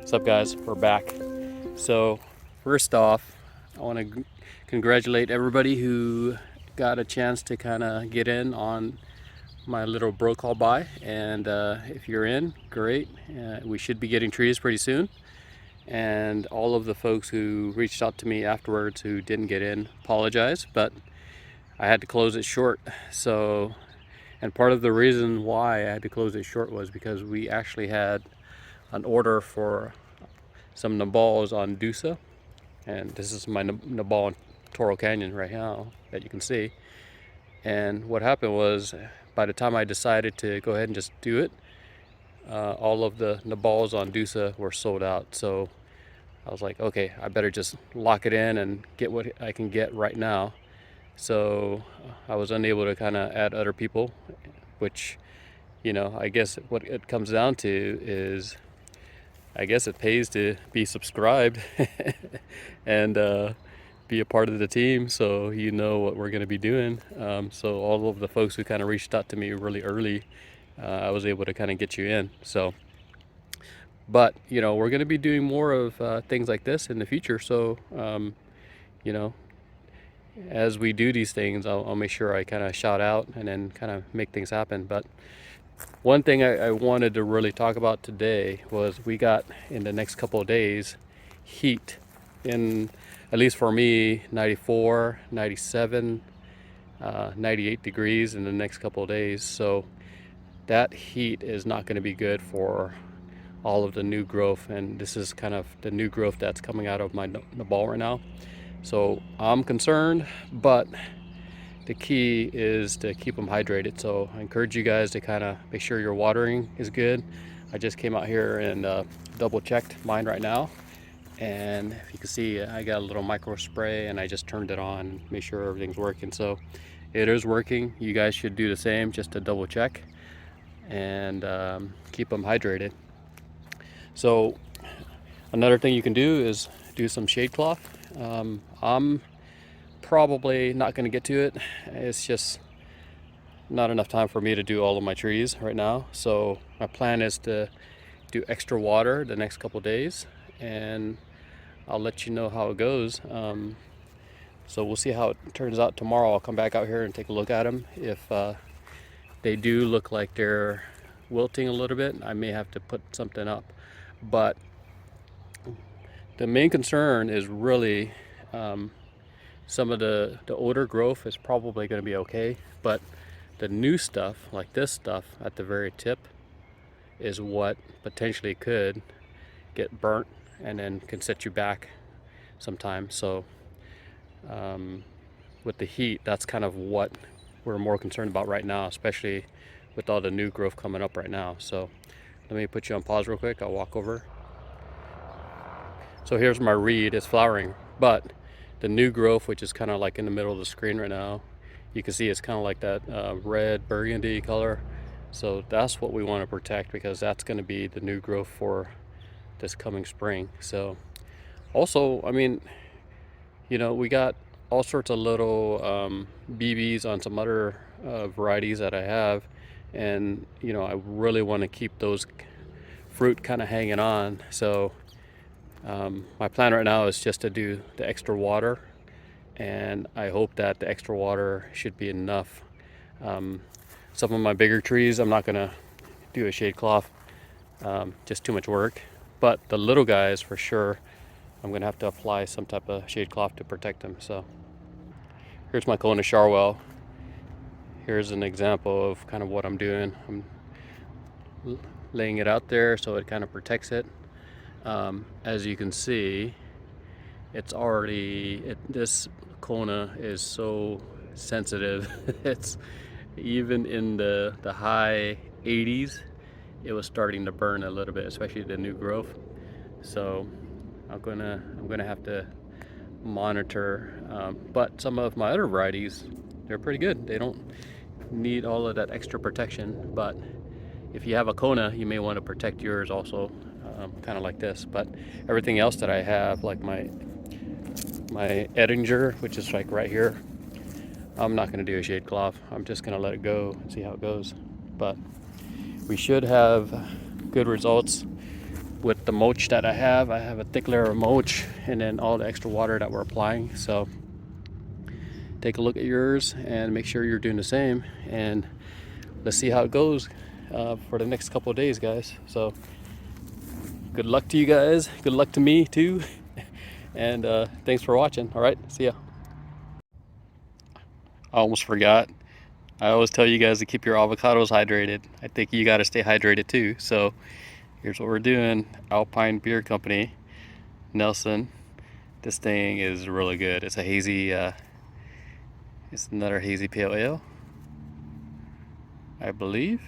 What's up, guys? We're back. So first off, I want to congratulate everybody who got a chance to kind of get in on my little bro call buy, and if you're in, great. We should be getting trees pretty soon, and all of the folks who reached out to me afterwards who didn't get in, apologize, but I had to close it short. So, and part of the reason why I had to close it short was because we actually had an order for some nabals on Dusa, and this is my nabal in Toro Canyon right now that you can see. And what happened was, by the time I decided to go ahead and just do it, all of the nabals on Dusa were sold out. So I was like, okay, I better just lock it in and get what I can get right now. So I was unable to kind of add other people, which, I guess what it comes down to is, I guess it pays to be subscribed and be a part of the team, so you know what we're going to be doing. So all of the folks who kind of reached out to me really early, I was able to kind of get you in. So, but we're going to be doing more of things like this in the future. So, as we do these things, I'll make sure I kind of shout out and then kind of make things happen. But one thing I wanted to really talk about today was we got, in the next couple of days, heat in, at least for me, 94, 97, 98 degrees in the next couple of days. So that heat is not going to be good for all of the new growth, and this is kind of the new growth that's coming out of my nabal right now. So I'm concerned, but the key is to keep them hydrated. So I encourage you guys to kind of make sure your watering is good. I just came out here and double checked mine right now, and if you can see, I got a little micro spray and I just turned it on, make sure everything's working. So it is working. You guys should do the same, just to double check and keep them hydrated. So another thing you can do is do some shade cloth. I'm probably not going to get to it. It's just not enough time for me to do all of my trees right now. So my plan is to do extra water the next couple days, and I'll let you know how it goes. So we'll see how it turns out tomorrow. I'll come back out here and take a look at them. If they do look like they're wilting a little bit, I may have to put something up. But the main concern is really some of the older growth is probably going to be okay, but the new stuff, like this stuff at the very tip, is what potentially could get burnt and then can set you back sometimes. So with the heat, that's kind of what we're more concerned about right now, especially with all the new growth coming up right now. So let me put you on pause real quick. I'll walk over. So here's my reed. It's flowering, but the new growth, which is kind of like in the middle of the screen right now, you can see it's kind of like that red burgundy color. So that's what we want to protect, because that's going to be the new growth for this coming spring. So also, I mean, we got all sorts of little BBs on some other varieties that I have, and I really want to keep those fruit kind of hanging on. So my plan right now is just to do the extra water, and I hope that the extra water should be enough. Some of my bigger trees, I'm not going to do a shade cloth, just too much work. But the little guys, for sure, I'm going to have to apply some type of shade cloth to protect them. So here's my Kona Charwell. Here's an example of kind of what I'm doing. I'm laying it out there so it kind of protects it. As you can see, it's already, this Kona is so sensitive. It's even in the high 80s, it was starting to burn a little bit, especially the new growth. So I'm gonna have to monitor. But some of my other varieties, they're pretty good. They don't need all of that extra protection. But if you have a Kona, you may want to protect yours also, kind of like this. But everything else that I have, like my Edinger, which is like right here, I'm not going to do a shade cloth. I'm just going to let it go and see how it goes. But we should have good results with the mulch that I have a thick layer of mulch, and then all the extra water that we're applying. So take a look at yours and make sure you're doing the same, and let's see how it goes for the next couple of days, guys. So good luck to you guys, good luck to me too, and thanks for watching. All right, see ya. I almost forgot. I always tell you guys to keep your avocados hydrated. I think you got to stay hydrated too. So here's what we're doing. Alpine Beer Company, Nelson. This thing is really good. It's a hazy, it's another hazy pale ale, I believe.